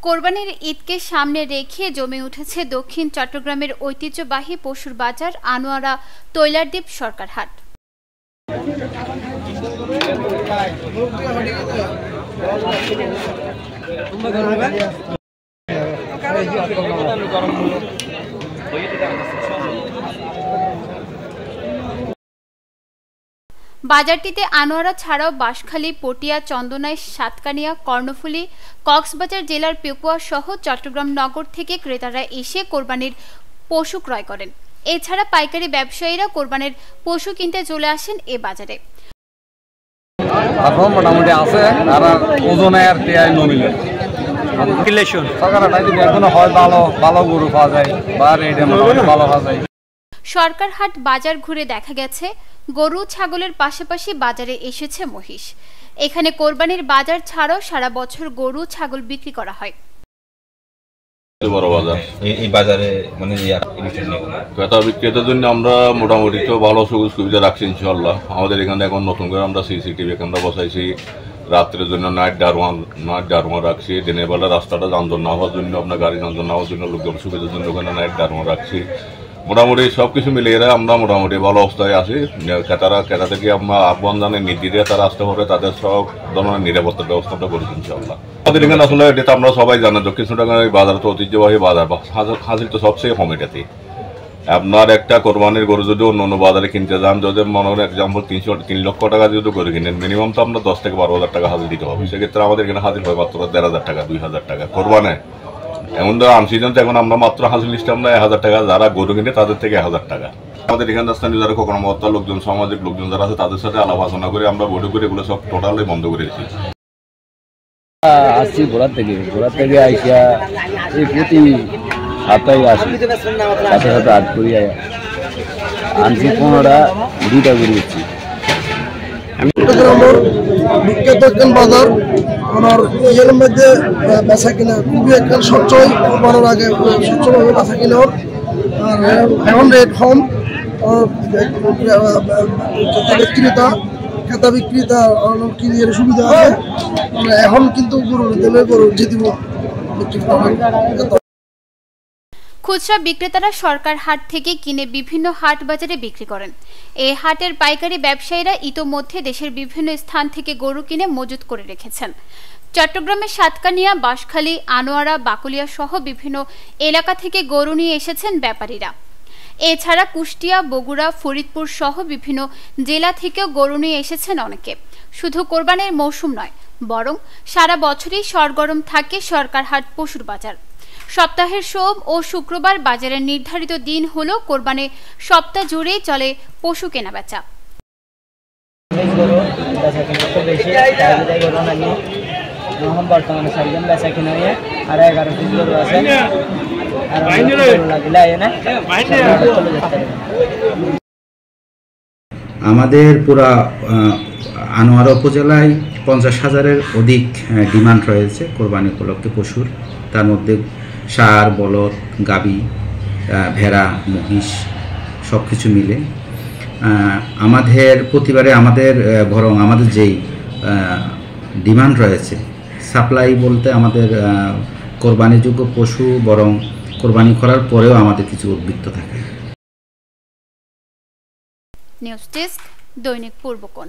কোরবানির ঈদকে সামনে রেখে জমে উঠেছে দক্ষিণ চট্টগ্রামের ঐতিহ্যবাহী পশুর বাজার আনোয়ারা তৈলারদ্বীপ সরকারহাট। বাজারটিতে আনোয়ারা ছাড়াও বাঁশখালী, পটিয়া, চন্দনাইশ, সাতকানিয়া, কর্ণফুলী, কক্সবাজার জেলার পেকুয়া সহ চট্টগ্রাম নগর থেকে ক্রেতারা এসে কোরবানির পশু ক্রয় করেন। এছাড়া পাইকারি ব্যবসায়ীরা কোরবানির পশু কিনতে চলে আসেন এ বাজারে। এখন মোটামুটি আছে আর ওজনে আর টিআই নমিলে ভালো গরু পাওয়া যায় বা রেটে ভালো পাওয়া যায়। সরকারহাট বাজার ঘুরে দেখা গেছে গরু ছাগলের পাশাপাশি বাজারে এসেছে মহিষ। এখানে কোরবানির বাজার ছাড়াও সারা বছর গরু ছাগল বিক্রি করা হয়। বড় বাজার এই বাজারে মানে ক্রেতা বিক্রেতার জন্য আমরা মোটামুটি তো ভালো সুযোগ সুবিধা রাখছি ইনশাল্লাহ। আমাদের এখানে এখন নতুন করে আমরা সিসিটিভি ক্যামেরা বসাইছি, রাত্রের জন্য নাইট ডারওয়ান রাখছি, দিনের বেলা রাস্তাটা যানজট না হওয়ার জন্য, আপনার গাড়ি যানজট না হওয়ার জন্য, লোকজন সুবিধার জন্য ওখানে নাইট ডারওয়ান রাখছি। মোটামুটি সবকিছু মিলিয়ে আমরা মোটামুটি ভালো অবস্থায় আছি। ক্রেতা থেকে আমরা আহ্বান জানাই নির্দ্বিধায় তারা আসতে পারে, তাদের সব ধরনের নিরাপত্তার ব্যবস্থাটা করেছি ইনশাল্লাহ। আমাদের এখানে আসলে এটা তো আমরা সবাই জানি দক্ষিণ চট্টগ্রামের বাজার তো ঐতিহ্যবাহী বাজার, হাসিল তো সবচেয়ে কম এটাতে। আপনার একটা কোরবানির গরু যদি অন্য বাজারে কিনতে যান, যদি মনে হয় এক্সাম্পল 3 লক্ষ টাকা যদি গরু কিনেন, মিনিমাম তো আপনার 10 থেকে 12 হাজার টাকা হাজির দিতে হবে। সেক্ষেত্রে আমাদের এখানে হাজির হয় মাত্র 1,500 টাকা, 2,000 টাকা কোরবানে। এমন ধরো আনসিজন তো এখন আমরা মাত্র হাজির লিস্টে আমরা 1,000 টাকা, যারা গরু কিনে তাদের থেকে 1,000 টাকা। আমাদের এখানে স্থানীয় যারা কর্মকর্তা লোকজন, সামাজিক লোকজন যারা আছে তাদের সাথে আলাপ আলোচনা করে আমরা বৈঠক করে এগুলো সব টোটালি বন্ধ করে দিচ্ছি। আসছি ঘোড়ার থেকে আইসা এই প্রতি সপ্তাহে আসি, সাথে আজ করি আনছি 15টা 2টা করিয়েছি। চট্টগ্রামের বিখ্যাত একখান বাজার, আমার ইয়ের মধ্যে বেচা কিনা খুবই একটা সচ্ছল, কোরবানোর আগে সচ্ছলভাবে বেচা কিনা। আর এখন রেট কম, ক্রেতা বিক্রেতা কিনে সুবিধা আছে। এখন কিন্তু গরু যেতে বিক্রি করা। খুচরা বিক্রেতারা সরকার হাট থেকে কিনে বিভিন্ন হাট বাজারে বিক্রি করেন। এই হাটের পাইকারি ব্যবসায়ীরা ইতোমধ্যে দেশের বিভিন্ন স্থান থেকে গরু কিনে মজুত করে রেখেছেন। চট্টগ্রামের সাতকানিয়া, বাঁশখালী, আনোয়ারা, বাকুলিয়া সহ বিভিন্ন এলাকা থেকে গরু নিয়ে এসেছেন ব্যাপারীরা। এছাড়া কুষ্টিয়া, বগুড়া, ফরিদপুর সহ বিভিন্ন জেলা থেকেও গরু নিয়ে এসেছেন অনেকে। শুধু কোরবানির মৌসুম নয়, বরং সারা বছরই সরগরম থাকে সরকার হাট পশুর বাজার। সপ্তাহের সোম ও শুক্রবার বাজারের নির্ধারিত দিন হলো কোরবানির সপ্তাহ জুড়েই চলে পশু কেনাবেচা। বর্তমানে 4জন বেচা কিনা নিয়ে আর 11 পিস গরু আছে। আমাদের পুরা আনোয়ারা উপজেলায় 50,000-এর অধিক ডিমান্ড রয়েছে কোরবানি উপলক্ষে পশুর। তার মধ্যে ষাঁড়, বলদ, গাভী, ভেড়া, মহিষ সব কিছু মিলে আমাদের প্রতিবারে বরং আমাদের যেই ডিমান্ড রয়েছে, সাপ্লাই বলতে আমাদের কোরবানিযোগ্য পশু বরং কোরবানি করার পরেও আমাদের কিছু উদ্বৃত্ত থাকে। নিউজ ডেস্ক, দৈনিক পূর্বকোণ।